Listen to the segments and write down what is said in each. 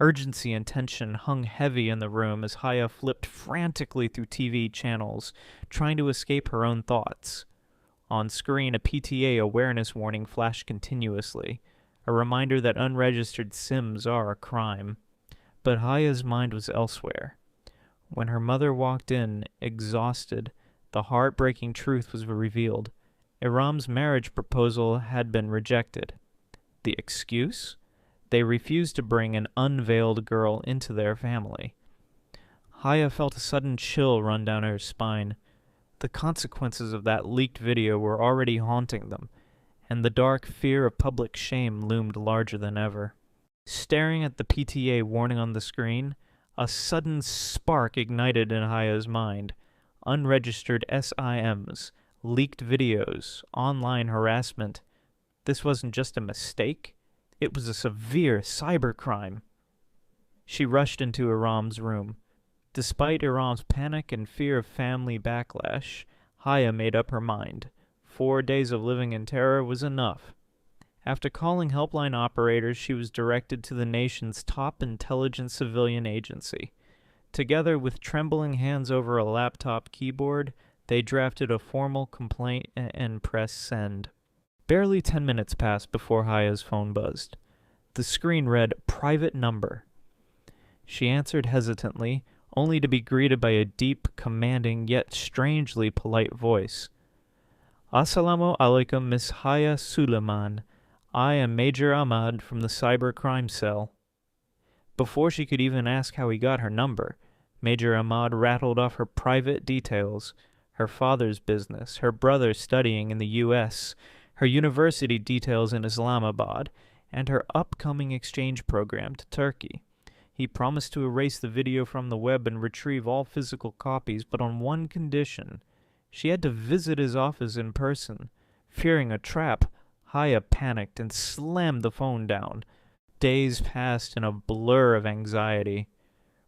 Urgency and tension hung heavy in the room as Haya flipped frantically through TV channels, trying to escape her own thoughts. On screen, a PTA awareness warning flashed continuously, a reminder that unregistered Sims are a crime. But Haya's mind was elsewhere. When her mother walked in, exhausted, the heartbreaking truth was revealed. Iram's marriage proposal had been rejected. The excuse? They refused to bring an unveiled girl into their family. Haya felt a sudden chill run down her spine. The consequences of that leaked video were already haunting them, and the dark fear of public shame loomed larger than ever. Staring at the PTA warning on the screen, a sudden spark ignited in Haya's mind. Unregistered SIMs, leaked videos, online harassment. This wasn't just a mistake. It was a severe cybercrime. She rushed into Iram's room. Despite Iram's panic and fear of family backlash, Haya made up her mind. 4 days of living in terror was enough. After calling helpline operators, she was directed to the nation's top intelligence civilian agency. Together with trembling hands over a laptop keyboard, they drafted a formal complaint and pressed send. Barely 10 minutes passed before Haya's phone buzzed. The screen read, "Private number." She answered hesitantly, only to be greeted by a deep, commanding, yet strangely polite voice. "Assalamu alaikum, Miss Haya Suleiman. I am Major Ahmad from the Cyber Crime Cell." Before she could even ask how he got her number, Major Ahmad rattled off her private details, her father's business, her brother studying in the U.S., her university details in Islamabad, and her upcoming exchange program to Turkey. He promised to erase the video from the web and retrieve all physical copies, but on one condition. She had to visit his office in person. Fearing a trap, Haya panicked and slammed the phone down. Days passed in a blur of anxiety.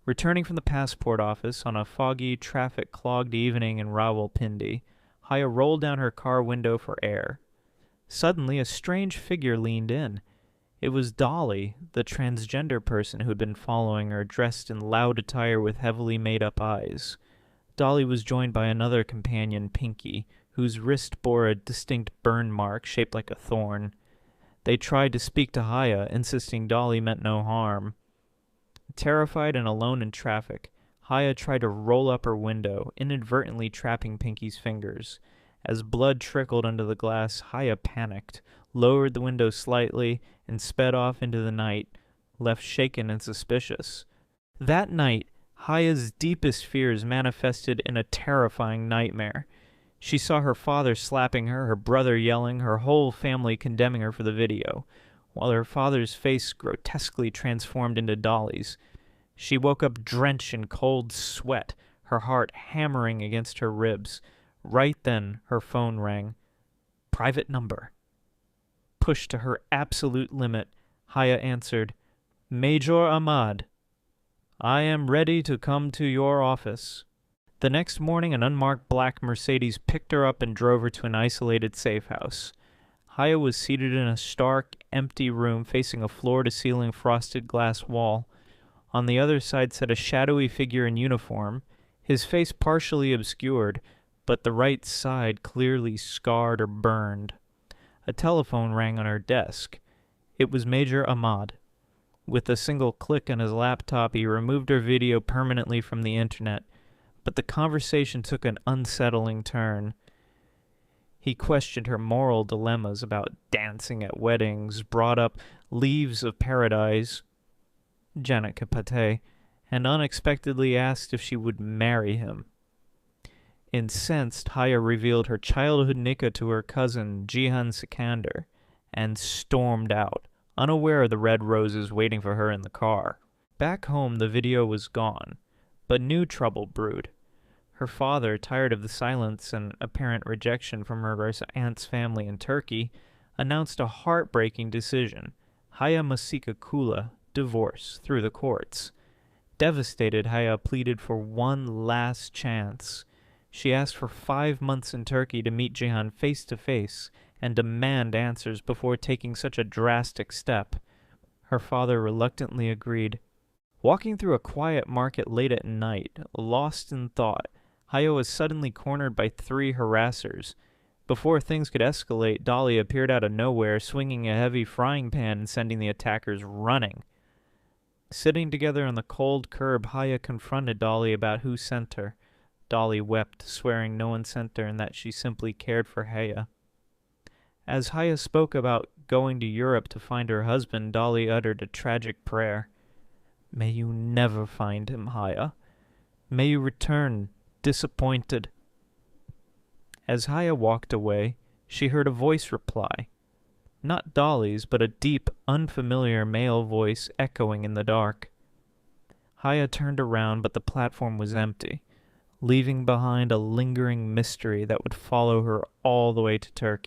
Returning from the passport office on a foggy, traffic-clogged evening in Rawalpindi, Haya rolled down her car window for air. Suddenly, a strange figure leaned in. It was Dolly, the transgender person who had been following her, dressed in loud attire with heavily made-up eyes. Dolly was joined by another companion, Pinky, whose wrist bore a distinct burn mark shaped like a thorn. They tried to speak to Haya, insisting Dolly meant no harm. Terrified and alone in traffic, Haya tried to roll up her window, inadvertently trapping Pinky's fingers. As blood trickled under the glass, Haya panicked, lowered the window slightly, and sped off into the night, left shaken and suspicious. That night, Haya's deepest fears manifested in a terrifying nightmare. She saw her father slapping her, her brother yelling, her whole family condemning her for the video, while her father's face grotesquely transformed into Dolly's. She woke up drenched in cold sweat, her heart hammering against her ribs. Right then, her phone rang. Private number. Pushed to her absolute limit, Haya answered, "Major Ahmad. I am ready to come to your office." The next morning, an unmarked black Mercedes picked her up and drove her to an isolated safe house. Haya was seated in a stark, empty room facing a floor-to-ceiling frosted glass wall. On the other side sat a shadowy figure in uniform, his face partially obscured, but the right side clearly scarred or burned. A telephone rang on her desk. It was Major Ahmad. With a single click on his laptop, he removed her video permanently from the internet, but the conversation took an unsettling turn. He questioned her moral dilemmas about dancing at weddings, brought up Leaves of Paradise, Janet Kapate, and unexpectedly asked if she would marry him. Incensed, Haya revealed her childhood nikah to her cousin, Jihan Sikander, and stormed out, unaware of the red roses waiting for her in the car. Back home, the video was gone, but new trouble brewed. Her father, tired of the silence and apparent rejection from her aunt's family in Turkey, announced a heartbreaking decision. Haya must seek a kula, divorce, through the courts. Devastated, Haya pleaded for one last chance. She asked for 5 months in Turkey to meet Jihan face to face and demand answers before taking such a drastic step. Her father reluctantly agreed. Walking through a quiet market late at night, lost in thought, Haya was suddenly cornered by three harassers. Before things could escalate, Dolly appeared out of nowhere, swinging a heavy frying pan and sending the attackers running. Sitting together on the cold curb, Haya confronted Dolly about who sent her. Dolly wept, swearing no one sent her and that she simply cared for Haya. As Haya spoke about going to Europe to find her husband, Dolly uttered a tragic prayer. May you never find him, Haya. May you return disappointed. As Haya walked away, she heard a voice reply. Not Dolly's, but a deep, unfamiliar male voice echoing in the dark. Haya turned around, but the platform was empty, leaving behind a lingering mystery that would follow her all the way to Turkey.